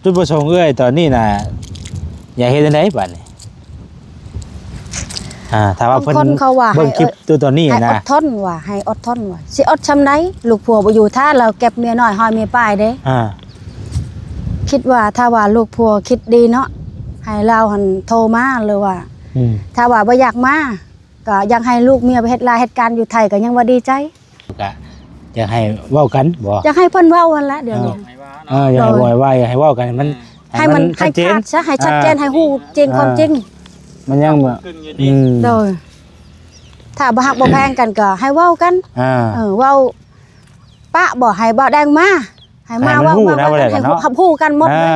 จุดประสงค์เอ้ยตอนนี้น่ะอยากเฮ็ดจังได๋บัดนี้ถ้าว่าเพิ่นเบิ่งคลิปตัวตอนนี้นะให้อดทนว่ะให้อดทนว่ะสิอดชำไดลูกผัวบ่อยู่ถ้าเราเก็บเมียน้อยห้อยเมียป้ายเด้คิดว่าถ้าว่าลูกผัวคิดดีเนาะให้เราหันโทรมาเลยว่าถ้าว่าบ่อยากมาก็อยากให้ลูกเมียไปเฮ็ดลาเหตุการณ์อยู่ไทยก็ยังว่าดีใจก็อยากให้เว้ากันบ่อยากให้เพิ่นเว้าหั่นละเดี๋ยวนี้อยากให้ว่าอยากให้เว้ากันมันให้มันชัดเจนซะให้ชัดเจนให้ฮู้จริงความจริงมันยังแบบโดยถ้าบ่ฮักบ่แพงกันก็ให้เว้ากันเว้าปะบ่ให้บ่แดงมาให้มาเว้าให้ฮู้กันหมดเลย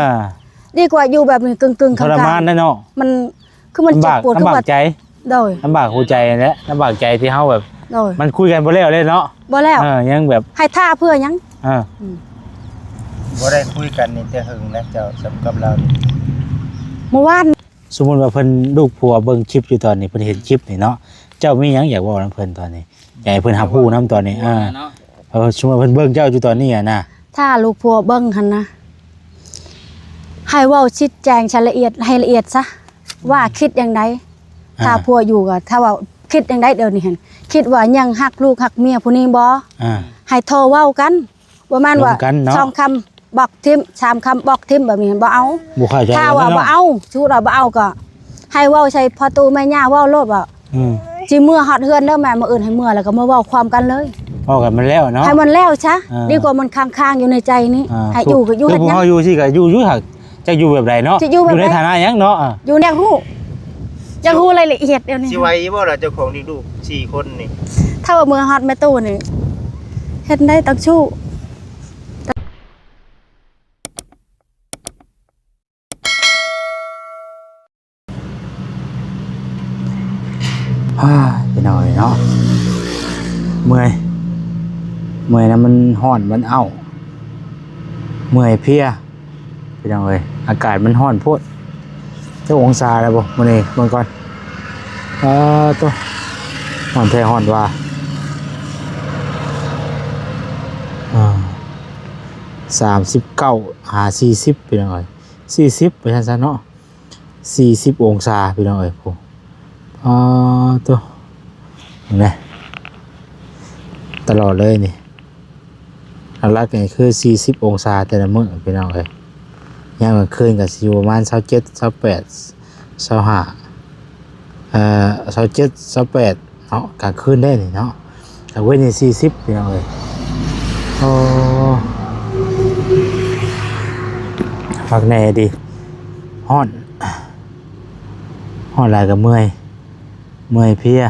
ดีกว่าอยู่แบบนี้กึ่งๆกลางๆทรมานเนาะมันคือมันเจ็บปวดลำบากใจโดยลำบากหัวใจและลำบากใจที่เฮาแบบมันคุยกันบ่แล้วเลยเนาะบ่แล้วยังแบบให้ท่าเพื่อยังบ่ได้คุยกันนี่แต่หึงนะเจ้าสำกับเราเมื่อวานสมมุติว่าเพิ่นลูกผัวเบิ่งคลิปอยู่ตอนนี้เพิ่นเห็นคลิปนี่เนาะเจ้ามีหยังอยากเว้านำเพิ่นตอนนี้อยากให้เพิ่นรับรู้นำตอนนี้เพราะสมมุติเพิ่นเบิ่งเจ้าอยู่ตอนนี้นะถ้าลูกผัวเบิ่งหั่นนะให้เว้าชี้แจงละเอียดให้ละเอียดซะว่าคิดจังไดถ้าผัวอยู่ก็ถ้าว่าคิดจังไดเดี๋ยวนี้หั่นคิดว่ายังฮักลูกฮักเมียผู้นี้บ่ให้โทรเว้ากันประมาณว่า2 คำบอกทิม3 คำบอกทิมแบบนี้บ่เอาถ้าว่าบ่เอาชูเราบ่เอาก็ให้เว้าใส่พ่อตู่แม่ย่าเว้าโลดว่าสิเมื่อฮอดเฮือนเด้อแม่มื้ออื่นให้เมื่อแล้วก็มาเว้าความกันเลยเว้ากันมันแล้วเนาะให้มันแล้วซะดีกว่ามันค้างๆอยู่ในใจนี้ให้อยู่ก็อยู่เฮ็ดหยังเฮาอยู่สิก็อยู่หักจะอยู่แบบใดเนาะอยู่ในฐานะหยังเนาะอยู่แนวฮู้อยากฮู้รายละเอียดเดี๋ยวนี้สิไหวบ่ล่ะเจ้าของนี่ลูก4 คนนี่ถ้าว่าเมื่อฮอดแม่ตู่นี่เฮ็ดได้ตักชู้ไปหน่อยเนาะเมื่อยนะมันร้อนมันเอาเมื่อยเพลียไปหน่อยอากาศมันร้อนโพดเจ้าองศาแล้วบ่มื้อนี้เบิ่งก่อนตัวร้อนแท้ร้อนว่า39 40ไปหน่อย40ไปซั่นๆเนาะ40องศาไปหน่อยพุ่นตัวนี่ตลอดเลยนี่หลักๆนี่คือ40องศาแต่ละมื้อพี่น้องเอ้ยยามกลางคืนก็สิอยู่ประมาณ27 28 2527 28เนาะกลางคืนได้นี่เนาะแต่เว้นนี่40พี่น้องเอ้ยพักแน่ดิฮ้อนหลายก็เมื่อยเพลีย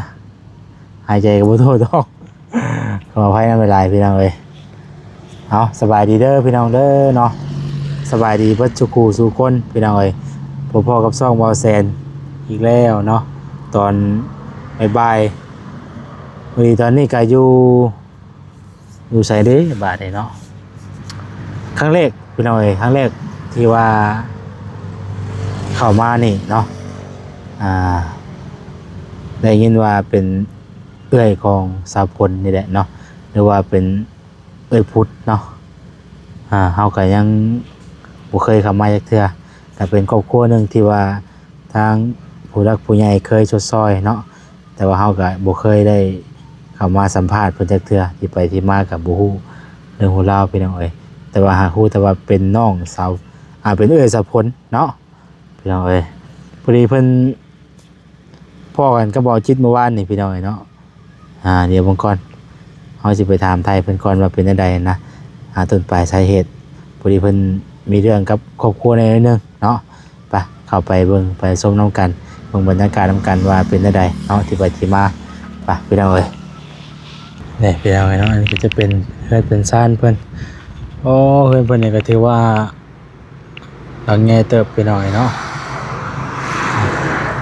หายใจก็บ่โทษดอกขออภัยนำเวลาพี่น้องเอ้ยเอาสบายดีเด้อพี่น้องเด้อเนาะสบายดีเบิดทุกคู่ทุกคนพี่น้องเอ้ยพ่อกับซ่องเบาแซนอีกแล้วเนาะตอนบ่ายๆวันนี้ตอนนี้ก็อยู่ไสเด้บาดนี้เนาะครั้งแรกพี่น้องเอ้ยครั้งแรกที่ว่าเข้ามานี่เนาะได้ยินว่าเป็นเอื้อยของสาวพลนี่แหละเนาะหรือว่าเป็นเอื้อยพุทธเนาะเฮาก็ยังบ่เคยเข้ามาจักเทื่อแต่เป็นครอบครัวนึงที่ว่าทางผู้รักผู้ใหญ่เคยชดซอยเนาะแต่ว่าเฮาก็บ่เคยได้เข้ามาสัมภาษณ์เพิ่นจักเทื่อที่ไปที่มาก็บ่ฮู้เรื่องของราวพี่น้องเอ้ยแต่ว่าหากฮู้แต่ว่าเป็นน้องสาวเป็นเอื้อยสาวพลเนาะพี่น้องเอ้ยพอดีเพิ่นพ่อกันก็บอกจิตเมื่อวานนี่พี่น้องเนาะเดี๋ยวบางก่อนเขาจะไปถามไทยเพิ่นก่อนว่าเป็นอะไรนะต้นปลายสาเหตุพอดีเพิ่นมีเรื่องกับครอบครัวในนึงเนาะไปเข้าไปเบิ่งไปชมน้ำกันเบิ่งบรรยากาศน้ำกันว่าเป็นอะไรเนาะที่ไปที่มาไปพี่น้องเลยนี่พี่น้องเนาะอันนี้ก็จะเป็นเพื่อนเป็นซ่านเพิ่นโอ้เพิ่นเนี่ยก็ถือว่าหลังใหญ่เติบพี่น้องเนาะ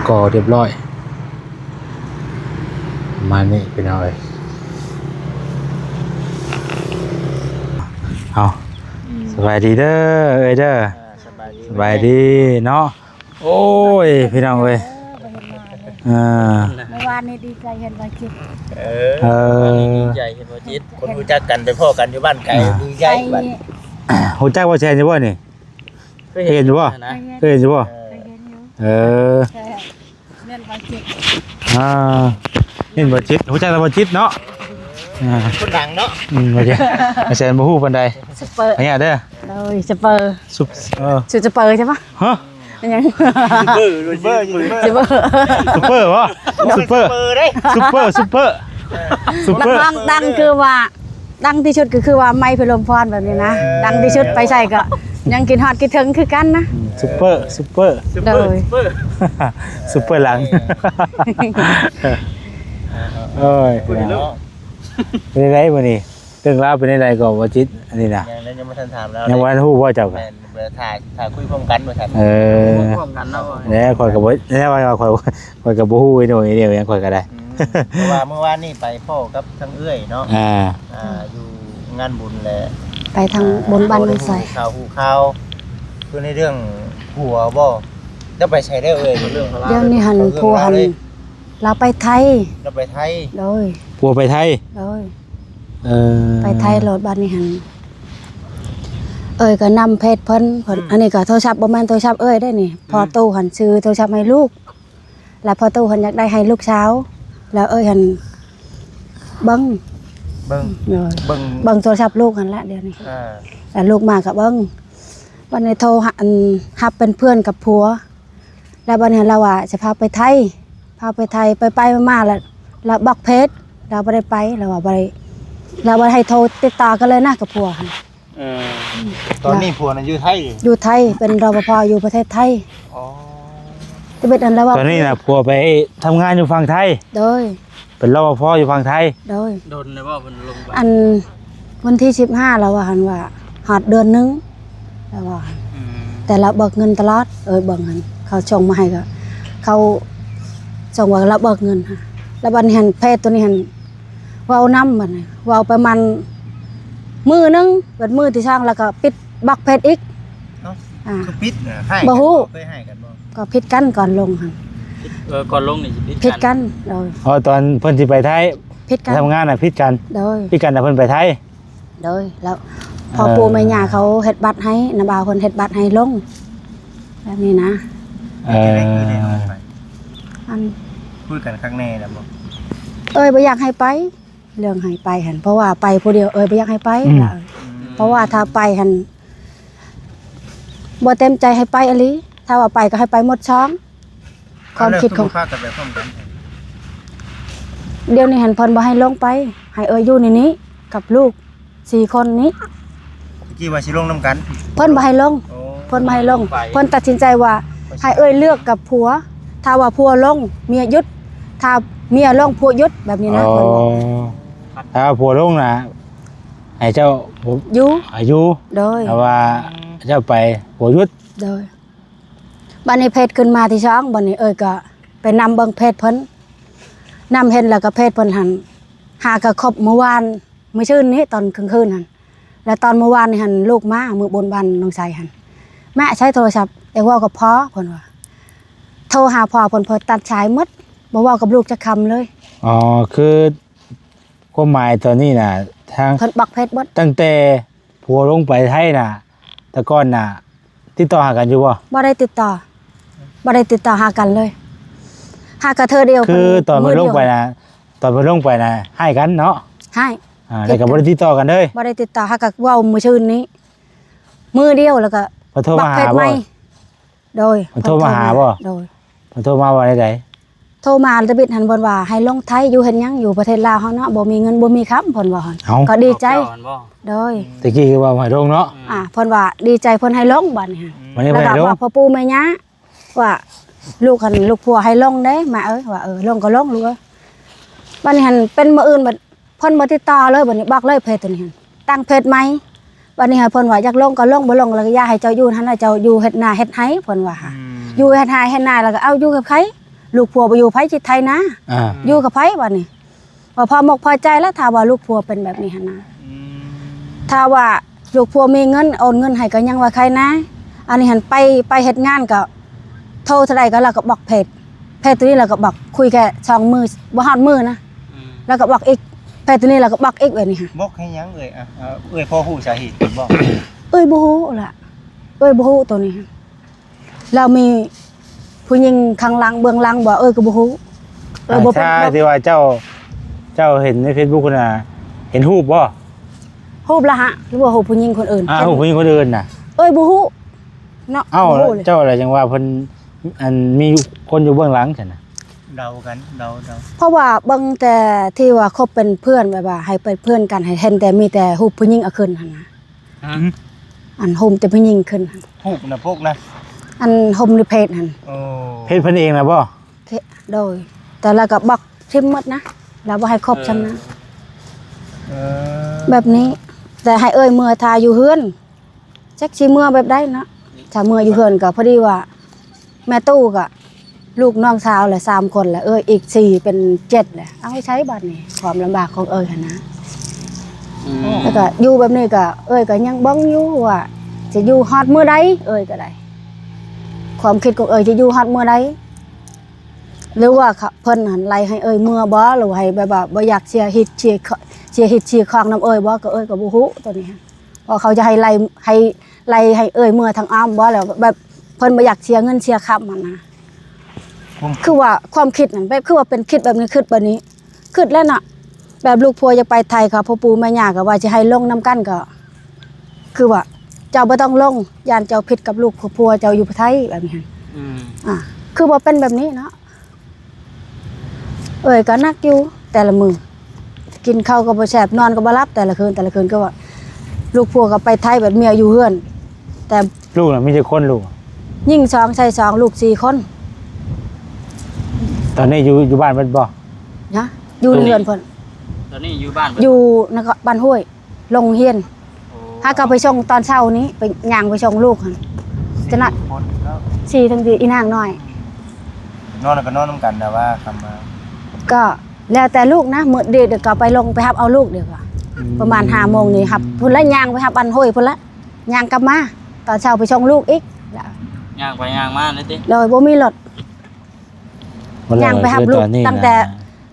ก่อเรียบร้อยมานี่ไปหน่อยเอาสบายดีเด้อเอ้ยเด้อสบายดีเนาะโอ้ยพี่น้องเอ้ยเมื่อวานนี้ดีใจเห็นว่าคิดดีใจเห็นว่าจิตคนรู้จักกันไปพ่อกันอยู่บ้านไกลดีใจบัดฮู้จักว่าแชร์อยู่บ่นี่ เคยเห็นอยู่บ่ นะ เคยเห็นอยู่บ่ เออ แม่นว่าจิต อ่าเห็นบ่จิตฮู้จักแล้วบ่จิตเนาะอ่า คนดังเนาะ บ่จิตไม่ใช่บ่ฮู้ปานใด สเปอร์ อันเนี้ยเด้อ เลยสเปอร์ ซุปชื่อสเปอร์ใช่ปะ ฮะ อันยัง เบอร์เบอร์อยู่เบอร์ สเปอร์ ซุปเปอร์บ่ซุปเปอร์ เบอร์ได้ ซุปเปอร์ซุปเปอร์ซุป นั เป ก อร์ ร้องดังคือว่าดังที่สุดก็คือว่าไม้พิลมพรแบบนี้นะดังที่สุดไปใส่ก็ยังกินฮอดกินถึงคือกันนะ ซุปเปอร์ซุปเปอร์ เลย เบอร์ ซุปเปอร์หลังเอ้ย เนาะ เป็นไงมื้อนี้เรื่องราวเป็นไงก็บ่จิตอันนี้น่ะ ยังไม่ทันถามแล้ว ยังบ่ทันฮู้ว่าเจ้าก็ แม่นถ่ายคุยพร้อมกันบ่ทัน เออ พร้อมกันเนาะ แล้วข่อยก็บ่แล้วว่าข่อยก็บ่ฮู้ไอ้หน่อยเดียวยังข่อยก็ได้ เพราะว่าเมื่อวานนี่ไปพ่อกับทั้งเอื้อยเนาะ อ่า อยู่งานบุญแหละ ไปทางบนบ้านไม่ใส่ ข่าวคือในเรื่องผัวบ่จะไปใช้ได้เอ่ยเรื่องของเรา เดี๋ยวนี้หันผัวหันเราไปไทย เราไปไทย เลย ผัวไปไทย เลย เออ ไปไทยรถบ้านนี้หันก็นำเพจเพิ่นอันนี้ก็โทรศัพท์บ่แม่นโทรศัพท์ได้นี่พอตู้หันซื้อโทรศัพท์ให้ลูก แล้วพอตู้หันอยากได้ให้ลูกสาวแล้วหันเบิ่ง เบิ่ง เลย เบิ่ง เบิ่งโทรศัพท์ลูกหันละเดี๋ยวนี้ อ่า แล้วลูกมากับเบิ้งวันนี้โทรหับเป็นเพื่อนกับผัว แล้ววันนี้เราว่าจะพาไปไทยไปมาแล้วบักเพชรเราไม่ได้ไปเราว่าไม่ได้เราไม่ได้ให้โทรติดต่อกันเลยนะกับผัวหั่น ตอนนี้ผัวน่ะอยู่ไทย อยู่ไทยเป็นรปภอยู่ประเทศไทย อ๋อ จะเป็นอันแล้วว่า ตอนนี้น่ะผัวไปทำงานอยู่ฝั่งไทย โดย เป็นรปภอยู่ฝั่งไทย โดย โดนเลยว่าเพิ่นลงไป อันวันที่15เราว่าหันว่าหอดเดือนนึงเราว่าหั่นแต่เราเบิกเงินตลอดเบิกเงินเขาส่งมาให้ก็เขาส่งว่าเราเบิกเงินค่ะแล้วบัดนี้หันเพศตัวนี้หันเว้าน้ำบัดนี้เว้าประมาณมือนึงบัดมือที่ช่างแล้วก็ปิดบักเพศอีก เนาะ อ่า คือปิดน่ะให้ บ่ฮู้ เคยให้กันบ่ ก็ผิดกันก่อนลงค่ะ ก่อนลงนี่สิ ผิดกันโดย อ๋อตอนเพิ่นสิไปไทย ผิดกัน ทำงานน่ะพิดกัน โดย พิดกันน่ะเพิ่นไปไทย โดยแล้วพอปู่แม่ย่าเขาเฮ็ดบัตรให้นาบ่าวเพิ่นเฮ็ดบัตรให้ลงแบบนี้นะ เอ คือได้ลง อ ไป อัน คุยกันครั้งแน่แล้วบ่ บ่อยากให้ไปเรื่องให้ไปหั่นเพราะว่าไปผู้เดียวบ่อยากให้ไปล่ะเพราะว่าถ้าไปหั่นบ่เต็มใจให้ไปอีหลีถ้าว่าไปก็ให้ไปหมดช่องความคิดของ พากันไปพร้อมกัน เดี๋ยวนี้หันเพิ่นบ่ให้ลงไปให้อยู่ในนี้กับลูก4คนนี้ กี่ว่าสิลงนํกัน เพิ่นบ่ให้ลง โอ้ เพิ่นบ่ให้ลงเพิ่นตัดสินใจว่าให้เลือกกับผัว ถ้าว่าผัวลงเมียหยุดถ้าเมียลงผัวหยุดแบบนี้ อ๋ นะ อ เพิ่นบอก ถ้าผัวลงน่ะให้เจ้า อยู่ อายุ โดย แต่ว่าเจ้าไปผัวหยุด โดยบัดนี้เพจขึ้นมาที่ช่องบัดนี้ก็ไปนำเบิ่งเพจเพิ่นนำเห็นแล้วก็เพจเพิ่นหันหาก็ครบเมื่อวานมื้อชื่นนี้ตอนกลางคืนหั่นแล้วตอนเมื่อวานนี่หันลูกมามื้อบนบ้านน้องชายหันแม่ใช้โทรศัพท์เว้ากับพ่อเพิ่นว่าโทรหาพ่อเพิ่นตัดสายหมดบ่เว้ากับลูกจักคำเลย อ๋อคือความหมายตอนนี้น่ะทาง เพิ่นบักเพชรเบิด ตั้งแต่ผัวลงไปไทยน่ะแต่ก่อนน่ะติดต่อหากันอยู่บ่ บ่ได้ติดต่อหากันเลยหากระเธอเดียว คือตอน มื มันลง เดียว ไปน่ะตอนมันลงไปน่ะให้กันเนาะ ให้ แต่ก็บ่ได้ติดต่อกันเลย บ่ได้ติดต่อหากะเว้ามื้อชื่นนี้มือเดียวแล้วก็ พอโทร บั มาก เพ หา ชร บ่ ใหม่โดย มันโทรมาหาบ่ โดย พอโทรมาว่าได้ โทรมาตะบิดหันเพิ่นว่าให้ลงไทยอยู่เฮ็ดหยังอยู่ประเทศลาวเฮาเนาะบ่มีเงินบ่มีค้ำเพิ่นว่าหั่น เอ้า ก็ดีใจโดย ตะกี้คือว่าให้ลงเนาะ เพิ่นว่าดีใจเพิ่นให้ลงบัดนี้หั่น วันนี้ แล้ว บ่ ก็ ให้ลง บอกพ่อปู่แม่ย่าว่าลูกผัวให้ลงเด้มาว่าลงก็ลงลูกเอ้ยบัดนี้หั่นเป็นมื้ออื่นบัดเพิ่นบ่ติดต่อเลยบัดนี้บอกเลยเพจตัวนี้หั่นตั้งเพจใหม่บัดนี้หั่นเพิ่นว่าอยากลงก็ลงบ่ลงแล้วก็อย่าให้เจ้าอยู่หั่นน่ะเจ้าอยู่เฮ็ดนาเฮ็ดไห้เพิ่นว่าอยู่เฮ็ดไห้เฮ็ดนาแล้วก็เอาอยู่กับไผลูกผัวบ่อยู่ไผสิไทยนะ อ่า อยู่กับไผบัดนี้ว่าพอมกพอใจแล้วถ้าว่าลูกผัวเป็นแบบนี้หั่นนะถ้าว่าลูกผัวมีเงินโอนเงินให้ก็ยังว่าใครนะอันนี้หั่นไปเฮ็ดงานก็โทรเท่าใดก็แล้วก็บอกเพจตัวนี้แล้วก็บอกคุยแค่2มื้อบ่ฮอดมื้อนะแล้วก็บอกอีกเพจตัวนี้แล้วก็บอกอีกแบบนี้ค่ะ บอกให้ยังเอ่ยอ่ะเอ่ยพอฮู้สาเหตุบอก บ่ฮู้ล่ะ เอ้ยบ่ฮู้ตัวนี้แล้วมีผู้หญิงข้างหลังเบื้องหลังบ่เอ้ยก็บ่ฮู้เอ้ยบ่เป็น ถ้าที่ว่าเจ้าเห็นใน Facebook คุณน่ะเห็นรูปบ่ ฮู้ละฮะหรือว่าฮู้ผู้หญิงคนอื่น รูปผู้หญิงคนอื่นน่ะ เอ้ยบ่ฮู้เนาะ เอ้า บ่ฮู้เลย เจ้าอะไรจังว่าเพิ่นอันมีคนอยู่เบื้องหลังซั่นน่ะ เดากันเดา เพราะว่าเบิ่งแต่ที่ว่าคบเป็นเพื่อนแบบว่าให้เป็นเพื่อนกันให้เห็นแต่มีแต่ฮู้ผู้หญิงเอาขึ้นหั่นนะอันโฮมแต่ผู้หญิงขึ้นหั่น พวกนะพวกนะ อันโฮมในเพจหั่น โอ้ เพจเพิ่นเองน่ะบ่ โดยแต่แล้วก็บล็อกทิมหมดนะแล้วบ่ให้คบฉันนะ เออ แบบนี้ แต่ให้เอ้ยเมื่อทาอยู่เฮือนจักสิเมื่อแบบใดเนาะถ้าเมื่ออยู่เฮือนก็พอดีว่า แม่ตู้ก็ลูกน้องสาวแหละ3คนแหละเอ้ยอีก4เป็น7แหละเอาให้ใช้บัดนี้ความลำบากของเอ้ยหั่นนะแล้วก็อยู่แบบนี้ก็เอ้ยก็ยังเบิ่งอยู่ว่าจะอยู่ฮอดมื้อใดเอ้ยก็ได้ความคิดของเอ้ยจะอยู่ฮอดมื้อใดหรือว่าเพิ่นหันไล่ให้เอ้ยเมื่อบ่หรือให้แบบว่าบ่อยากเชียร์ฮิตเชียร์ของน้ำเอ้ยบ่ก็เอ้ยก็บ่ฮู้ตัวนี้เพราะเขาจะให้ไล่ให้เอ้ยเมื่อทางอ้อมบ่แล้วแบบเพิ่นบ่อยากเชียร์เงินเชียร์คำมันนะคือว่าความคิดนั่นแบบคือว่าเป็นคิดแบบนี้คิดแบบนี้คิดแล้วน่ะแบบลูกผัวจะไปไทยค่ะพ่อปู่แม่ย่าก็ว่าจะให้ลงน้ำกันก็คือว่าเจ้าบ่ต้องลงย่านเจ้าผิดกับลูกผัวเจ้าอยู่ไทยแบบนี้คือว่าเป็นแบบนี้เนาะเอ้ยก็นักอยู่แต่ละมือกินข้าวก็บ่แซ่บนอนก็บ่หลับแต่ละคืนก็ว่าลูกผัวก็ไปไทยแบบเมียอยู่เฮือนแต่ ลูกน่ะมีแต่คนลูก ยิ่ง2ใส่2ลูก4คน ตอนนี้อยู่บ้านเพิ่นบ่ นะอยู่ในเฮือนเพิ่น ตอนนี้อยู่บ้าน อยู่นครบ้านห้วยลงเฮียนถ้าก็ไปส่งตอนเช้านี้ไปย่างไปส่งลูกหั่นจะน่ะ คนแล้ว 4ทั้งทีอีนางน้อย นอนก็นอนน้ำกันแต่ว่าคำมา ก็แล้วแต่ลูกนะมื้อเด็กก็ไปลงไปรับเอาลูกเดี๋ยวว่าประมาณ5โมงนี่ครับพุ่นละย่างไปรับบ้านห้วยพุ่นละย่างกลับมาตอนเช้าไปส่งลูกอีก ย่างไปย่างมาเลยติ โดยบ่มีรถ บ่แล้ว ย่างไปรับลูก คือตอนนี้ ตั้งแต่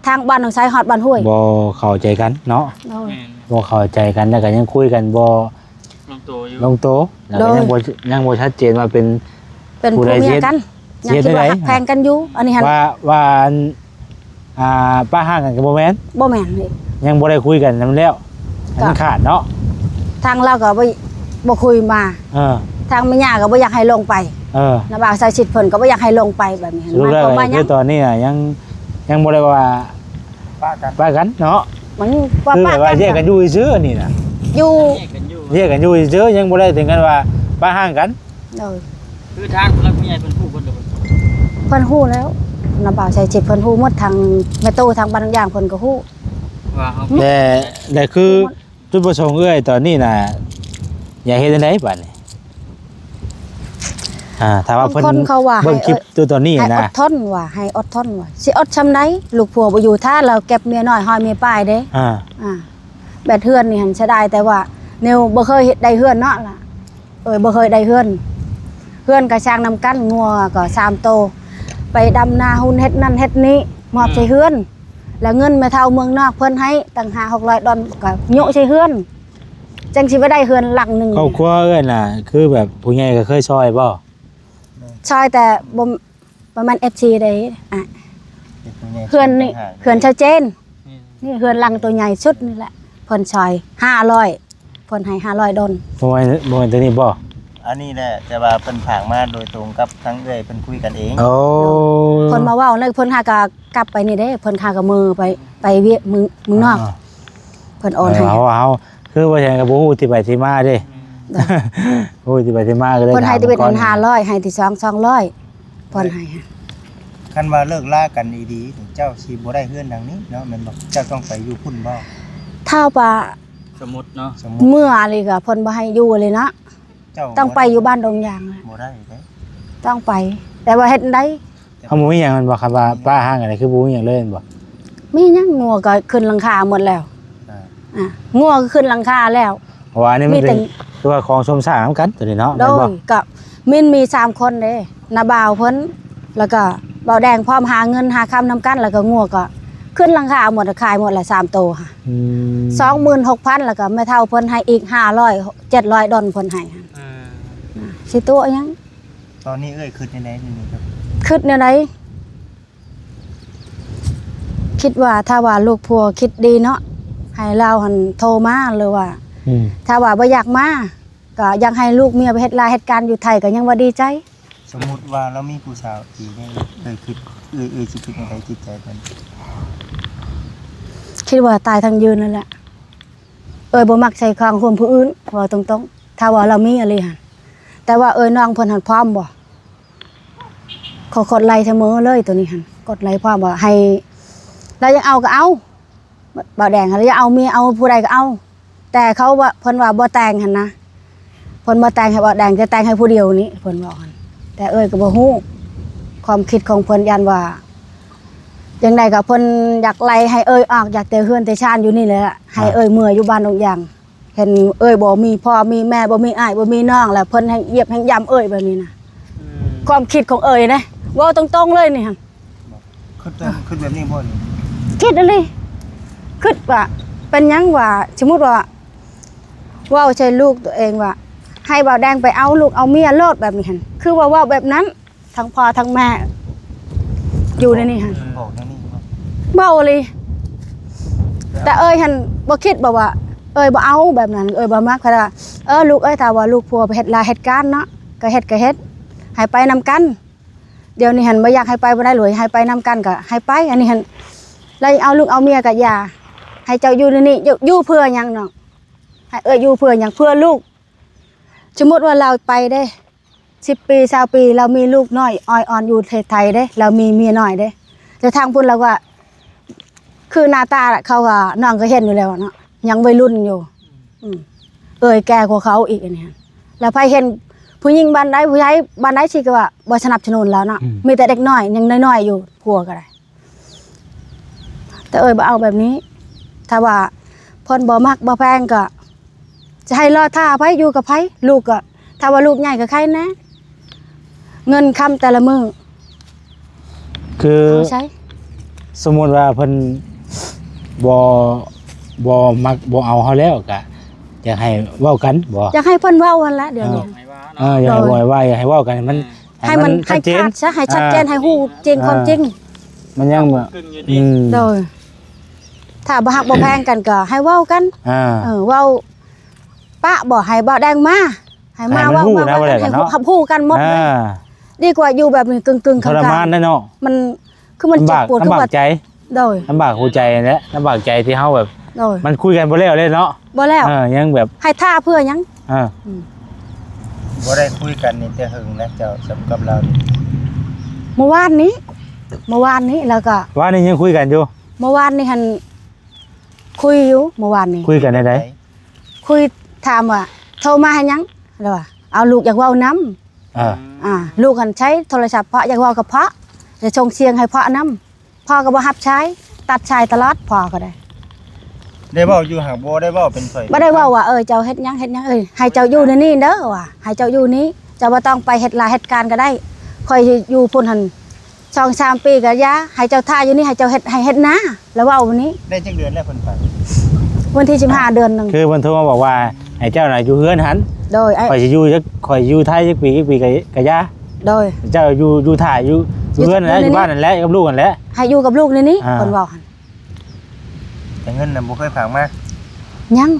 ทางบ้านของชายฮอดบ้านห้วย บ่เข้าใจกันเนาะ โดย บ่เข้าใจกันแล้วก็ยังคุยกันบ่ ลงตัวอยู่ ลงโตะแล้วก็ยังบ่ชัดเจนว่าเป็น เป็นผัวเมียกัน เสี ยัง ย คิดว่า เสียได้ หักแพงกันอยู่อันนี้หั่น ว่าอันป้าห้างกันก็บ่แม่น บ่แม่นนี่ ยังบ่ได้คุยกันนำแล้วอันนั้นขาดเนาะ ทางเราก็บ่คุยมา เออ ทางแม่ย่าก็บ่อยากให้ลงไป เออ นะบ่าวใส่ชิดเพิ่นก็บ่อยากให้ลงไปแบบนี้ สรุป หมาย แล้ว ความว่าห คื ยั อง ตอนนี้น่ะยังบ่ได้ว่า ป้ากัน ป้ากันเนาะ มันว่า คือ ป้า แบบว่าแยก กั กัน นอยู่ซื่อๆนี่น่ะ อยู่ แยกกันอยู่ แยกกันอยู่ซื่อๆยังบ่ได้ถึงกันว่าป้าห้างกัน เออ คือทางผู้รักผู้ใหญ่เป็นผู้คนเดียว เพิ่นฮู้แล้วนะบ่าวใส่ชิดเพิ่นฮู้หมดทางแม่โตทางบ้านอย่างเพิ่นก็ฮู้ ว่าเขา แต่คือจุดประสงค์เอ้ยตอนนี้น่ะอยากเฮ็ดจังไดบัดนี้ถ้าว่าเพิ่น บางคนเขาว่า เบิ่งคลิปตัวตอนนี้ ให้อ นะ ดทนว่าให้อดทนว่าสิอดซำใดลูกผัวบ่อยู่ท่าเราเก็บเมียน้อยห้อยเมียป้ายเด้ อ่า แบบเฮือนนี่หันเสียดายแต่ว่าแนวบ่เคยเฮ็ดได้เฮือนเนาะล่ะบ่เคยได้เฮือนก็สร้างนำกันงัวก็3โตวไปดำนาหุ่นเฮ็ดนั่นเฮ็ดนี้มอบใส่เฮือน แล้วเงินแม่เฒ่าเมืองนอกเพิ่นให้ตั้ง5-600 ดอลก็โยะใส่เฮือนจังสิบ่ได้เฮือนหลังหนึง ครอบครัวเอ้ยน่ะ คือแบบผู้ใหญ่ก็เคยช่วยบ่ ซอยแต่บ่ประมาณ FC ได้อ่ะ เป็นผู้ใหญ่ เฮือนนี่เฮือนชาวเจนนี่เฮือนหลังตัวใหญ่สุดนี่แหละเพิ่นซอย500เพิ่นให้500 ดอล บ่แม่นตัวนี้บ่ อันนี้แหละแต่ว่าเพิ่นผางมาโดยตรงกับทั้งเอ้ยเพิ่นคุยกันเอง โอ้ เพิ่นมาเว้าแล้วเพิ่นหาก็กลับไปนี่เด้เพิ่นหาก็มือไปเวียเมืองนอกเพิ่นโอนให้ เอาคือว่าแทนก็บ่ฮู้ที่ไปที่มาเด้ฮู้ที่ไปที่มาก็เลย เพิ่นให้ที่เป็น ก่ อัน500ให้ที่200เพิ่นให้ คันว่าเลิกลากันดีๆเจ้าสิบ่ได้เฮือนดังนี้เนาะแม่นบ่เจ้าต้องไปอยู่พุ่นบ่ ถ้าว่า สมมุติเนาะ สมมุติ เมื่ออะไรก็เพิ่นบ่ให้อยู่เลยนะ เจ้า ต้องไปอยู่บ้านดงยางเลย บ่ได้เด้ ต้องไป แต่ว่าเฮ็ดได้ เฮาบ่มีหยังมันบ่ครับว่าป้าห้างอะไรคือบ่มีหยังเลยแม่นบ่ มีหยังงัวก็ขึ้นหลังคาหมดแล้ว อ่า อ่ะงัวก็ขึ้นหลังคาแล้ว เพราะว่าอันนี้มัน มีแต่ เป็นคือว่าของสมสร้างนำกันตัวนี้เนาะ โด แม่นบ่ ยกับมินมี3คนเด้นาบ่าวเพิ่นแล้วก็บ่าวแดงพร้อมหาเงินหาคำนำกันแล้วก็งัวก็ขึ้นหลังคาหมดขายหมดละ3โตวค่ะ อืม 26,000แล้วก็แม่เฒ่าเพิ่นให้อีก500 700 ดอลเพิ่นให้ค่ะ สิตัวหยัง ตอนนี้เอ้ยคิดในไหนนี่ครับ คิดแนวใดคิดว่าถ้าว่าลูกผัวคิดดีเนาะให้เราหันโทรมาหรือว่า ถ้าว่าบ่อยากมาก็อยากให้ลูกเมียไปเฮ็ดลายเหตุการณ์อยู่ไทยก็ยังว่าดีใจ สมมุติว่าเรามีผู้สาวอีกนี่เอ้ยคิดเอ้ยสิคิดในไหนจิตใจเพิ่น คิดว่าตายทางยืนนั่นแหละบ่มักใช้ความห่วมผู้อื่นว่าตรงๆถ้าว่าเรามีอะไรหั่นแต่ว่าน้องเพิ่นหันพร้อมบ่ขอกดไลค์เสมอเลยตัวนี้หั่นกดไลค์พร้อมว่าให้เรายังเอาก็เอาบ่แดงหั่นเราจะเอาเมียเอาผู้ใดก็เอา แต่เขาว่าเพิ่นว่าบ่แต่งหั่นนะเพิ่นบ่แต่งให้บ่แดงจะแต่งให้ผู้เดียวนี้เพิ่นบอกหั่นแต่ก็บ่ฮู้ความคิดของเพิ่นยันว่าจังไดก็เพิ่นอยากไล่ให้ออกอยากแต่เฮือนแต่ชานอยู่นี่แหละให้เมื่อยอยู่บ้านตรงอย่างเห็นบ่มีพ่อมีแม่บ่มีอ้ายบ่มีน้องแล้วเพิ่นให้เหยียบให้ย่ำแบบนี้นะความคิดของนะเว้าตรงๆเลยนี่หั่น คิดแบบนี้บ่นี่ คิดอะไรคิดว่าเป็นหยังว่าสมมุติว่าเว้าใช่ลูกตัวเองว่าให้บ่าวแดงไปเอาลูกเอาเมียโลดแบบนี้หั่นคือว่าเว้าแบบนั้นทั้งพ่อทั้งแม่อยู่ในนี่หั่น บอกแนวนี้บ่ เว้าเลยแต่หั่นบ่คิดบ่ว่าบ่เอาแบบนั้นบ่มักเพราะว่าลูกถ้าว่าลูกผัวไปเฮ็ดลายเหตุการณ์เนาะก็เฮ็ดให้ไปนำกันเดี๋ยวนี้หั่นบ่อยากให้ไปบ่ได้เลยให้ไปนำกันก็ให้ไปอันนี้หั่นไล่เอาลูกเอาเมียก็อย่าให้เจ้าอยู่ในนี่อยู่เพื่อหยังเนาะให้อยู่เพื่อหยังเพื่อลูกสมมุติว่าเราไปได้10ปี20ปีเรามีลูกน้อยอ้อยอ่อนอยู่ประเทศไทยเด้เรามีเมียน้อยเด้แต่ทางพุ่นเราก็คือหน้าตาเขาก็น้องก็เห็นอยู่แล้วเนาะยังวัยรุ่นอยู่แก่กว่าเขาอีกอันนี้แล้วไผเห็นผู้หญิงบ้านใดผู้ชายบ้านใดสิก็ว่าบ่สนับสนุนแล้วเนาะมีแต่เด็กน้อยยังน้อยๆอยู่ผัวก็ได้แต่บ่เอาแบบนี้ถ้าว่าเพิ่นบ่มักบ่แพงก็จะให้รอท่าไผอยู่กับไผลูกก็ถ้าว่าลูกใหญ่ก็ใครนะเงินคำแต่ละมื้อ คือ เอาใช้ สมมุติว่าเพิ่นบ่มักบ่เอาเฮาแล้วก็อยากให้เว้ากันบ่ อยากให้เพิ่นเว้าหั่นละเดี๋ยวนี้ ไม่ว่าเนาะ อยากให้ว่าอยากให้เว้ากันมัน ให้มันให้ ชัดเจน ขาดซะให้ชัดเจนให้ฮู้จริงความจริง มันยังแบบ ขึ้นอยู่ดี โดยถ้าบ่ฮักบ่แพงกันก็ให้เว้ากัน เว้าปะบ่ให้บ่แดงมาให้มาเว้ามาให้ฮู้กันหมดเลยดีกว่าอยู่แบบนี้กึ่งๆ ท กลาง รมานนะเนาะ ๆมันคือมันเจ็บปวดคือ ลำบา ว่าก ใจ โดย ลำบากหัวใจนั่นแหละลำบากใจที่เฮาแบบ โดย มันคุยกันบ่แล้วเลยเนาะ บ่แล้ว ยังแบบ ให้ท่าเพื่อหยัง บ่ได้คุยกันนี่แต่หึงนะเจ้าสำกับเรานี่ เมื่อวานนี้แล้วก็ ว่านี่ยังคุยกันอยู่ เมื่อวานนี้หั่นคุยอยู่เมื่อวานนี้ คุยกันได้ คุยถามว่าโทรมาให้หยังแล้วว่าเอาลูกอยากเว้านำลูกหันใช้โทรศัพท์เพราะอยากเว้ากับเพาะจะชงเสียงให้เพาะนำพ่อก็บ่รับใช้ตัดชายตลอดพ่อก็ได้ ได้เว้าอยู่หากบ่ได้เว้าเป็นไฟ บ่ได้เว้าว่าเจ้าเฮ็ดหยังให้เจ้าอยู่ในนี่เด้อว่ะให้เจ้าอยู่นี้เจ้าบ่ต้องไปเฮ็ดลายเหตุการณ์ก็ได้ค่อยอยู่พุ่นหั่น2-3 ปีก็อย่าให้เจ้าท่าอยู่นี่ให้เจ้าเฮ็ดนะแล้วเว้าวันนี้ ได้จักเดือนแล้วเพิ่นไป วันที่15เดือนนึง คือมันโทรมาบอกว่าให้เจ้าน่ะอยู่เฮือนหัน โดย ข่อยสิอยู่จักข่อยอยู่ไทยจักปีก็ย่า โดย เจ้าอยู่ถ่ายอยู่เฮือนนั่นแหละอยู่บ้านนั่นแหละกับลูกนั่นแหละ ให้อยู่กับลูกในนี้เพิ่นเว้าหั่น แต่เงินน่ะบ่เคยฝากมา ยัง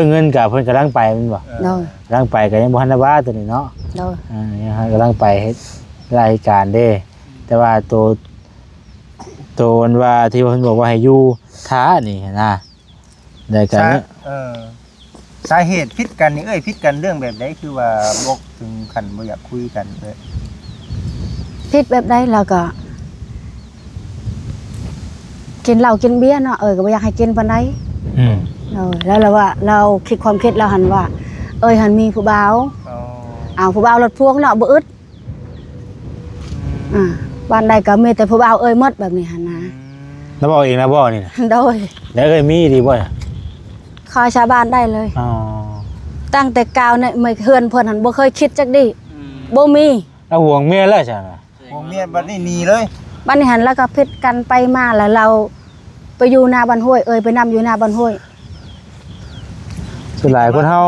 เงินก็เพิ่นกำลังไปแม่นบ่ โดย กำลังไปก็ยังบ่ทันได้ว่าตัวนี้เนาะ โดย ยังกำลังไปเฮ็ดรายการเด้ แต่ว่าตัวมันว่าที่เพิ่นบอกว่าให้อยู่ท้านี่นะได้กันเนี่ย สาเหตุผิดกันนี่ผิดกันเรื่องแบบใดคือว่าบ่ถึงขั้นบ่อยากคุยกันเลย ผิดแบบใดแล้วก็กินเหล้ากินเบียร์เนาะก็บ่อยากให้กินปานใดแล้วเราว่าเราคิดความคิดเราหันว่าหันมีผู้บ่าวผู้บ่าวรถพ่วงเนาะบ่อึดบ้านใดก็มีแต่ผู้บ่าวหมดแบบนี้หั่นนะ แล้วบอกเองนะบ่นี่นะ โดย แล้วมีดีบ่น่ะ คอยชาวบ้านได้เลยตั้งแต่กาวเนี่ยไม่เฮือนเพิ่นหันบ่เคยคิดจักดิบ่มี แล้วห่วงเมียแล้วใช่มั้ย บ่เมียบัดนี้หนีเลย บ้านนี้หันแล้วก็ผิดกันไปมาแล้วเราไปอยู่หน้าบ้านห้วยไปนำอยู่หน้าบ้านห้วย ส่วนหลายคนเฮา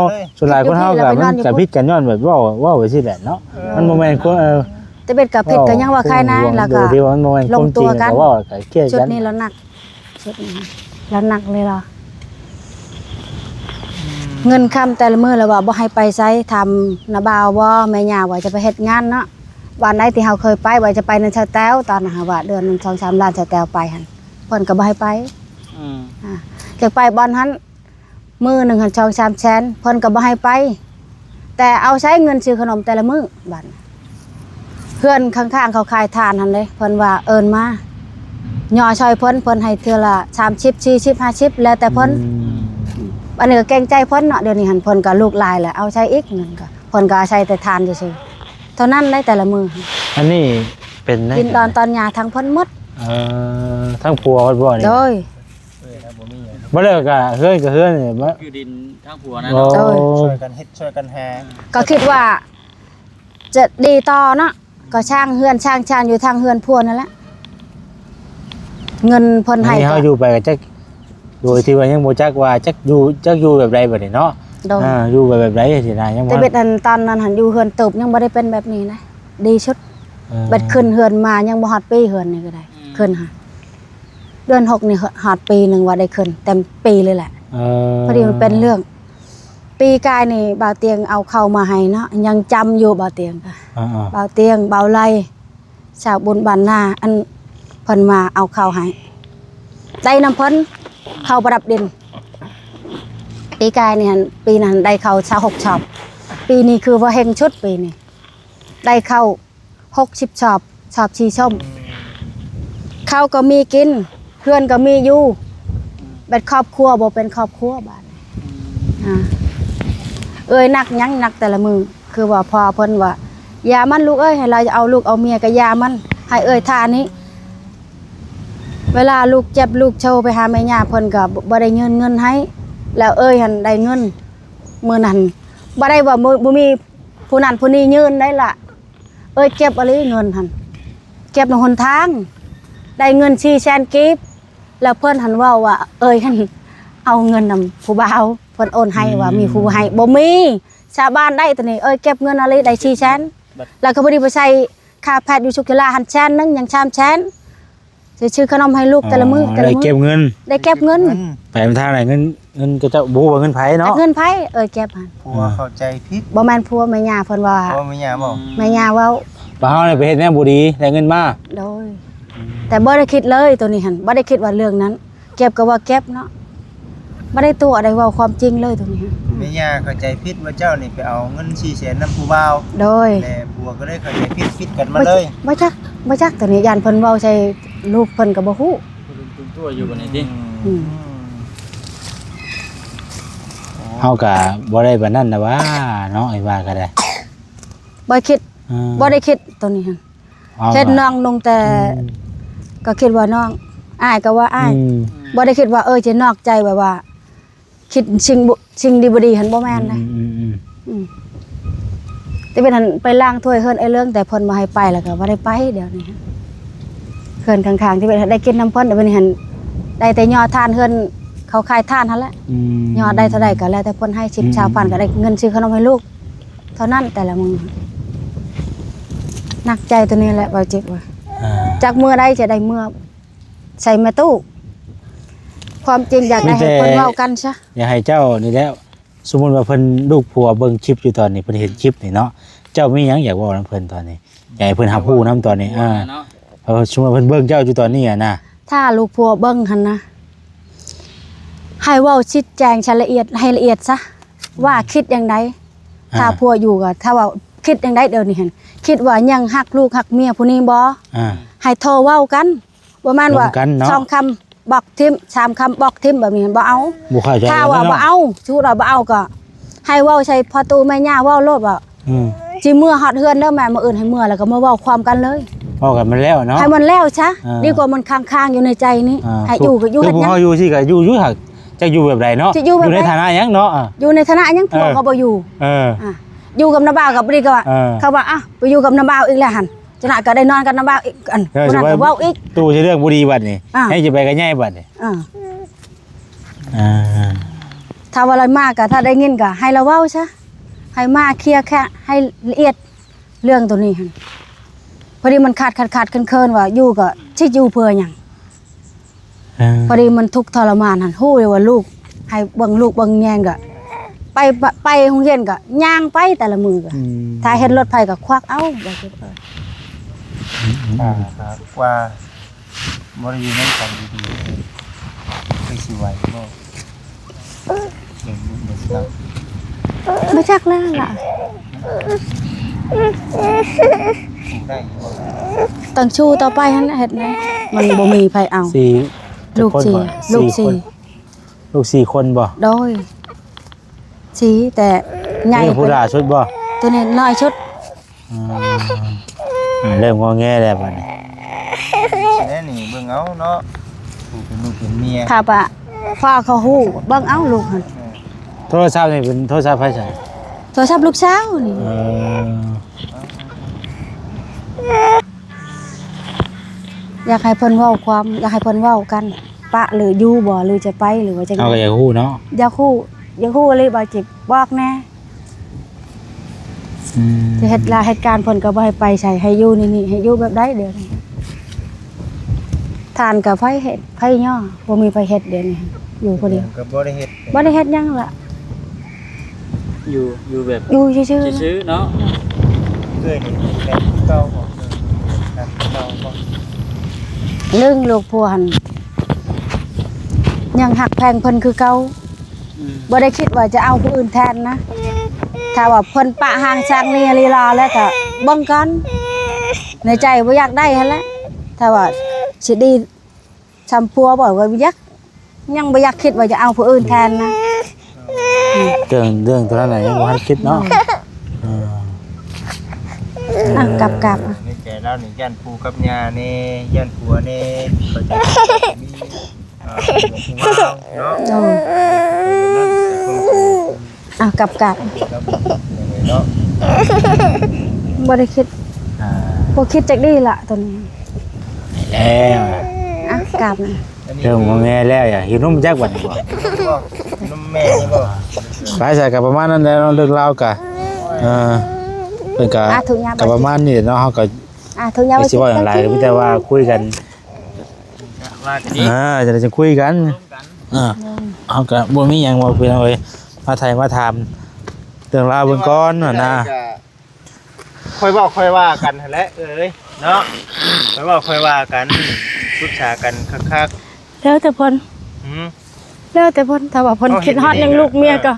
กับพิษกันย้อนแบบเว้าไปสิแหละเนาะมันบ่แม่นคน แต่เป็นกับผิดก็ยังว่าใครนะแล้วก็ ที่ว่ามันบ่แม่นความจริงก็เว้าก็เครียด ชุด กัน นี้แล้วหนักชุดนี้แล้วหนักเลยล่ะเงินค่ำแต่ละมื้อแล้วว่าบ่ให้ไปไสทำนาบ่าวบ่แม่ย่าว่าจะไปเฮ็ดงานเนาะวันไหนที่เฮาเคยไปว่าจะไปนั่นชาแต้วตอนน่ะว่าเดือนนึง 2-3 ล้านชาแต้วไปหั่นเพิ่นก็บ่ให้ไป อืม อยากไปบ่อนหันมื้อหนึงหั่น2-3 แสนเพิ่นก็บ่ให้ไป แต่เอาใช้เงินซื้อขนมแต่ละมื้อบัดเพื่อนข้างๆเขาขายทานหั่นเด้เพิ่นว่าเอิ้นมาย่อช่วยเพิ่นให้เทื่อละ30 40 50แล้วแต่เพิ่นอันนี้ก็เกรงใจเพิ่นเนาะเดี๋ยวนี้หั่นเพิ่นก็ลูกหลายแหละเอาใช้อีกเงินก็เพิ่นก็ใช้แต่ทานซื่อๆเท่านั้นได้แต่ละมื้อ อันนี้เป็น กินตอนหญ้าทั้งเพิ่นหมด ทั้งผัวบ่นี่ โดย บ่เลิกก็เฮือนก็เฮือนนี่บ่ อยู่ดินทางผัวนะ โอ้ เนาะ ช่วยกันเฮ็ดช่วยกันหา ก็คิดว่าจะดีต่อเนาะก็ช่างเฮือนช่างอยู่ทางเฮือนพัวนั่นแหละเงินเพิ่นให้ นี่ ก็ เฮาอยู่ไปก็จักโดยที่ว่ายังบ่จักว่าจักอยู่แบบใดบัดนี้เนาะ โดย อยู่แบบใดสินะยัง แต่เบ็ดอันตอนนั้นหันอยู่เฮือนตึบยังบ่ได้เป็นแบบนี้นะดีชุดเบ็ดขึ้นเฮือนมายังบ่ฮอดปีเฮือนนี่ก็ได้ขึ้นค่ะเดือน6นี่ฮอดปีนึงว่าได้ขึ้นเต็มปีเลยแหละพอดีมันเป็นเรื่อง ปีกายนี่บ่าวเตียงเอาเข้ามาให้เนาะยังจำอยู่บ่าวเตียงค่ะบ่าวเตียงบ่าวไล่ชาวบุญบ้านนาอันเพิ่นมาเอาเข้าให้ได้น้ำเพิ่นเข้าประดับดินปีกายนี่หันปีนั้นได้เข้า26ชอบปีนี้คือว่าเฮงชุดปีนี้ได้เข้า60ชอบชีส้มข้าวก็มีกินเพื่อนก็มีอยู่เป็นครอบครัวบ่เป็นครอบครัวบาดเอ้ยนักยังนักแต่ละมือคือว่าพอเพิ่นว่าอย่ามันลูกเอ้ยให้เราจะเอาลูกเอาเมียก็อย่ามันให้เอ้ยท่านี้เวลาลูกเจ็บลูกโชว์ไปหาแม่ย่าเพิ่นก็บ่ได้เงินให้แล้วเอ้ยหันได้เงินมื้อนั้นบ่ได้ว่าบ่มีผู้นั้นผู้นี้ยืนได้ล่ะเอ้ยเก็บอะไรเงินหันเก็บในหนทางได้เงิน400,000กีบแล้วเพิ่นหันว่าเอ้ยหันเอาเงินนำผู้บ่าวเพิ่นโอนให้ว่ามีผู้ให้บ่มีชาวบ้านได้ตัวนี้เอ้ยเก็บเงินอะไรได้400,000แล้วก็บ่ได้ไปใช้ค่าแพทย์อยู่ชุกกีฬาหัน100,000นึงยัง300,000ซื้อขนมให้ลูกแต่ละมื้อได้เก็บเงิน ได้เก็บเงิน ไปทางไหนเงินก็จะบ่ว่าเงินไผเนาะ เงินไผเก็บหัน ผัวเข้าใจผิด บ่แม่นผัวแม่ย่าเพิ่นว่า ผัวแม่ย่าบอก แม่ย่าเว้า บ่เฮานี่ไปเฮ็ดแนวบ่ดีได้เงินมา โดยแต่บ่ได้คิดเลยตัวนี้หั่นบ่ได้คิดว่าเรื่องนั้น เก็บก็ว่าเก็บเนาะบ่ได้ตัวอะไรเว้าความจริงเลยตัวนี้ แม่ย่าเข้าใจผิดว่าเจ้านี่ไปเอาเงิน400,000นำผู้บ่าว โดย แต่ผัวก็เลยเข้าใจผิดกันมาเลย บ่จักตัวนี้ยานเพิ่นเว้าใส่ลูกเพิ่นก็บ่ฮู้ ตุ้มตัวอยู่บนนี้ดิ เฮาก็บ่ได้ปานนั้นนะว่าเนาะไอ้ว่าก็ได้ บ่ได้คิดตัวนี้หั่นเฮ็ดน้องลงแต่ก็คิดว่าน้องอ้ายก็ว่าอ้ายบ่ได้คิดว่าจะนอกใจแบบว่า คิดสิ่งดีบ่ดีหั่นบ่แม่นนะแต่เป็นหั่นไปล้างถ้วยเฮือนไอ้เรื่องแต่เพิ่นบ่ให้ไปแล้วก็บ่ได้ไปเดี๋ยวนี้เฮือนข้างๆที่เป็นได้กินน้ำเพิ่นแต่เป็นหั่นได้แต่ย่อทานเฮือนเขาขายทานหั่นแหละย่อได้เท่าใดก็แล้วแต่เพิ่นให้10ชาวพันก็ได้เงินซื้อขนมให้ลูกเท่านั้นแต่ละมื้อหนักใจตัวนี้แหละบ่จิกว่าจากมื้อใดจะได้มื้อใส่แม่ตู้ความจริงอยากได้ให้เพิ่นเว้ากันซะ อยากให้เจ้านี่แหละสมมุติว่าเพิ่นลูกผัวเบิ่งคลิปอยู่ตอนนี้เพิ่นเห็นคลิปนี่เนาะเจ้ามีหยังอยากเว้านำเพิ่นตอนนี้อยากให้เพิ่นรับรู้นำตอนนี้เพราะสมมุติว่าเพิ่นเบิ่งเจ้าอยู่ตอนนี้อ่ะนะ ถ้าลูกผัวเบิ่งหั่นนะให้เว้าชี้แจงรายละเอียดให้ละเอียดซะว่าคิดอย่างใดถ้าผัวอยู่ก็ถ้าว่าคิดอย่างใดเดี๋ยวนี้หั่นคิดว่ายังฮักลูกฮักเมียผู้นี้บ่ให้โทรเว้ากันบ่แม่นว่า2คำบอกทิม3คำบอกทิมแบบนี้บ่เอา บ่เข้าใจ ถ้าว่าบ่เอาชูเราบ่เอาก็ให้เว้าใส่พ่อตู่แม่ย่าเว้าโลดว่าสิเมื่อฮอดเฮือนเด้อแม่มื้ออื่นให้เมื่อแล้วก็มาเว้าความกันเลย เว้ากันมันแล้วเนาะ ให้มันแล้วซะดีกว่ามันค้างๆอยู่ในใจนี้ให้อยู่ก็อยู่ คือ เฮ็ดหยัง เฮาอยู่สิก็อยู่หักจะอยู่แบบใดเนาะ อยู่ ในฐานะหยังเนาะ อยู่ในฐานะหยังผัวก็บ่อยู่อยู่กับน้าบ่าวกับบ่ดีก็ว่าเขาว่าไปอยู่กับน้าบ่าวอีกแล้วหั่นจะน่ะก็ได้นอนกับน้าบ่าวอีกอันคนนั้นก็เว้าอีก ตู้สิเรื่องบ่ดีบัดนี้ให้จะไปกันใหญ่บัดนี้ ถ้าว่าอะไรมากก็ถ้าได้เงินก็ให้เราเว้าซะให้มาเคลียร์แค่ให้ละเอียดเรื่องตัวนี้หั่นพอดีมันขาดเคินๆว่าอยู่ก็สิอยู่เพื่อหยังพอดีมันทุกข์ทรมานหั่นฮู้เลยว่าลูกให้เบิ่งลูกเบิ่งแยงก็ไปโรงเรียนก็ย่างไปแต่ละมื้อก็ถ้าเห็นรถไผก็ควักเอาบ่เก็บครับว่าบ่ได้อยู่ในกันดีๆคือสิไหวบ่เก่งเหมือนกัน ไม่จักแล้วล่ะ ได้บ่ ต้องชูต่อไปหั่นเฮ็ดนะมันบ่มีไผเอา สี่ ลูก คน สี่ บ่ ลูก สี่ สี่ คนลูก4คนบ่ โดยสีแต่ใหญ่ นี่ผู้ด่าชุดบ่ ตัวนี้น้อยชุด เริ่มงอแงแล้วบัดนี้ แน่นี่เบิ่งเอาเนาะผู้เป็นลูกเป็นเมีย ถ้าปะพ่อเขาฮู้เบิ่งเอาลูกหั่น โทรศัพท์นี่เป็นโทรศัพท์ไผจ้ะ โทรศัพท์ลูกสาวนี่อยากให้เพิ่นเว้าความอยากให้เพิ่นเว้ากันปะหรืออยู่บ่หรือจะไปหรือว่าจัง เอาก็อยากฮู้เนาะ อยากฮู้เลยบ่จิบบอกแน่จะเฮ็ดลาเหตุการณ์เพิ่นก็บ่ให้ไปใส่ให้อยู่นี่ให้อยู่แบบใดเดี๋ยวนี้ทานกับไผเฮ็ดไผย่อบ่มีไผเฮ็ดเดี๋ยวนี้อยู่คนเดียว ก็บ่ได้เฮ็ด บ่ได้เฮ็ดหยังล่ะ อยู่แบบ อยู่ซื่อ ซื่อๆเนาะ เอ้ยนี่แบบเก่าบ่ครับเก่าบ่ ๆเรื่องลูกผัวหั่นยังหักแพงเพิ่นคือเก่าบ่ได้คิดว่าจะเอาผู้อื่นแทนนะถ้าว่าเพิ่นปะห่างจากนี่ลีลาแล้วก็เบิ่งกันในใจบ่อยากได้หั่นแหละถ้าว่าสิดีชำพัวบ่ว่าอยากยังบ่อยากคิดว่าจะเอาผู้อื่นแทนนะ เรื่องตัวนั้นน่ะยังบ่ทันคิดเนาะ กลับ ในใจเรานี่ย่านปู่กับย่านี่ย่านผัวนี่ก็จะมีผู้ว่าเนาะ โอ้กลับ แล้วเนาะ บ่ได้คิดบ่คิดจักดีล่ะตัวนี้ แล้ว กลับนะ เริ่มงอแงแล้วอย่าหิวนมจักบัดนี้บ่ น้ำแม่นี่บ่ ไปใส่กับประมาณนั้นแหละเนาะเรื่องราวก็เพิ่นก็ก็ประมาณนี้เนาะเฮาก็ ถึงยาม สิว่าอย่างไรก็มีแต่ว่าคุยกัน ว่ากันดี จะได้จะคุยกัน ร่วมกัน เอาก็บ่มีหยังว่าเพิ่นเอาไว้มาไทยมาถามเรื่องราวเบิ่งก่อนว่านะ ค่อยเว้าค่อยว่ากันหั่นแหละเอ้ยเนาะค่อยเว้าค่อยว่ากันปรึกษากันคัก แล้วแต่เพิ่น ๆหืม แล้วแต่เพิ่นถ้าว่าเพิ่น เอาเห็น คิดฮอด ดีๆ ยังลูกเมียก็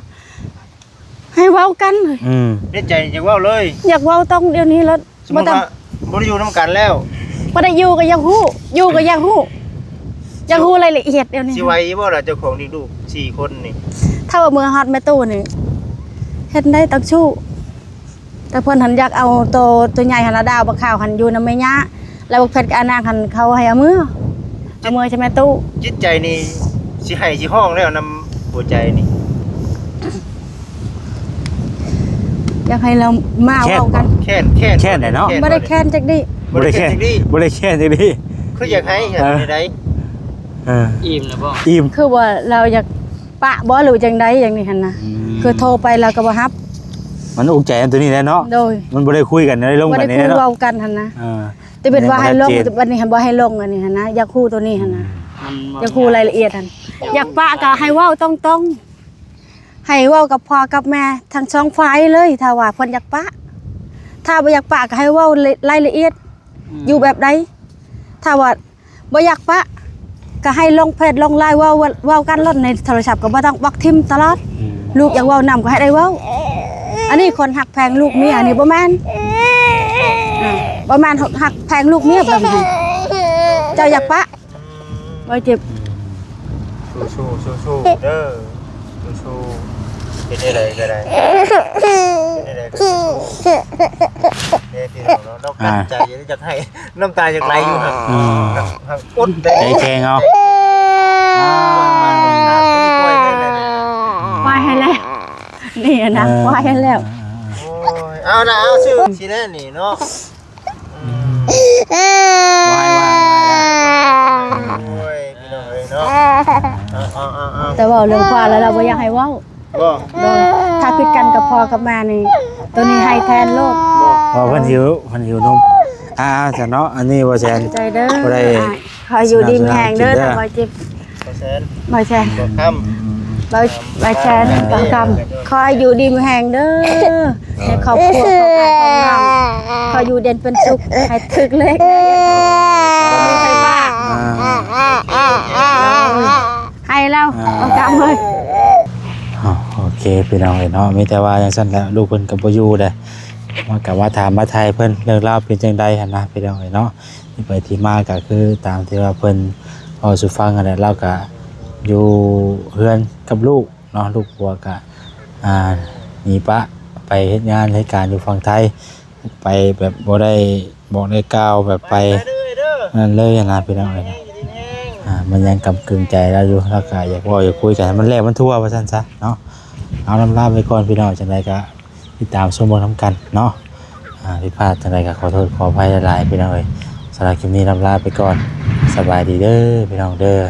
ให้เว้ากันเลย ในใจจะเว้าเลย อยากเว้าต้องเดี๋ยวนี้แล้ว สมมุ บ่ ติ ต้อง ว่าบ่ได้อยู่นํกันแล้ว บ่ได้อยู่ก็อยากฮู้อยู่ก็อยากฮู้อยากฮู้รายละเอียดเดี๋ยวนี้ สิไหวบ่ล่ะเจ้าของนี่ลูก4คนนี่ ถ้าว่าเมืองฮอดแม่ตู้นี่เฮ็ดได้ต้องชู้แต่เพิ่นหันอยากเอาตัวใหญ่หันละดาวบักขาวหันอยู่นำแม่ย่าแล้วบักเพชรกับอนางหันเขาให้เอามือใช่แม่ตู้ จิตใจนี่สิให้สิห้องแล้วนำหัวใจนี่ อยากให้เรามาเว้ากัน แค้น แค่ไหนเนาะ บ่ได้แค้นจักดิ บ่ได้แค้นจักดี บ่ได้แค่จังดี คืออยากให้เห็นได้ อิ่มแล้วบ่ อิ่ม คือว่าเราอยากปะบ่หรือจังใดอย่างนี้หั่นนะคือโทรไปเราก็บ่รับ มันอุกใจอันตัวนี้แหละเนาะ โดย มันบ่ได้คุยกันได้ลง บ่ กัน ได้ นี่ คุย เนาะ เว้ากันหั่นนะแต่เป็นว่าให้ลงวันนี้หั่นบ่ให้ลงอันนี้หั่นนะอยากคู่ตัวนี้หั่นนะ มัน อยากคู่รายละเอียดหั่นอยากปะก็ให้เว้าตรงๆให้เว้ากับพ่อกับแม่ทั้งสองฝ่ายเลยถ้าว่าเพิ่นอยากปะถ้าบ่อยากปะก็ให้เว้ารายละเอียดอยู่แบบใดถ้าว่าบ่อยากปะก็ให้ลงเพจลงไลน์เว้ากันลดในโทรศัพท์ก็บ่ต้องบักทิมตลอดลูกอยากเว้านำก็ให้ได้เว้าอันนี้คนหักแพงลูกเมียอันนี้บ่แม่นบ่แม่นหักแพงลูกเมียแบบนี้เจ้าอยากปะบ่เจ็บ สู้เด้อสู้เป็นอะไรก็ได้เป็นอะไรก็สู้เนี่ยที่เราต้องตั้งใจจะให้น้ำตาจะไหลอยู่ครับอดได้ ใจแข็งเอา วายให้แล้วนี่นะวายให้แล้ว เอานะเอาชื่อสิแน่นี่เนาะ วาย โอ้ยพี่น้องเอ้ยเนาะเอา แต่ แต่ว่าเรื่องพ่อแล้วเราบ่อยากให้เว้า บ่ โดยถ้าผิดกันกับพ่อกับแม่นี่ตัวนี้ให้แทนโลด พอเพิ่นหิวนมจ้ะเนาะอันนี้บ่แซน ใจเด้อ บ่ได้ ขออยู่ดีมีแหงเด้อถ้าบ่จิบ บ่แซน บ่แชร์ บ่ค่ บ่แชร์บ่กำขออยู่ดีมีแหงเด้อให้ครอบครัวของอ้ายของน้องขออยู่เด่นเป็นสุขให้ถึกเลขบ่มีใครว่า ให้แล้วบ่กำเลย โอเคพี่น้องเนาะมีแต่ว่าจังซั่นแหละลูกเพิ่นก็บ่อยู่เด้มาก็ว่าถามมาไทยเพิ่นเรื่องราวเป็นจังได๋หั่นนะพี่น้องเนาะที่ไปที่มาก็คือตามที่ว่าเพิ่นเว้าสู่ฟังนั่นแหละเราก็อยู่เฮือนกับลูกเนาะลูกผัวก็หนีปะไปเฮ็ดงานเฮ็ดการอยู่ฝั่งไทยไปแบบบ่ได้บอกได้กล่าวแบบไป ำเด้อเด้อ นั่นเลยนะพี่น้องเอ้ย แห้ นะ งอยู่ดีแห้ง มันยังกำกึ่งใจเราอยู่แล้วก็อยากว่าอยากคุยกันให้มันแลกมันทั่วว่าซั่นซะเนาะเอาลำลาไปก่อนพี่น้องจังไดก็ติดตามชมบ่นํกันเนาะผิดพลาดจังไดก็ขอโทษขออภัยหลายๆพี่น้องเอ้ยสำหรับคลิปนี้ลำลาไปก่อนสบายดีเด้อพี่น้องเด้อ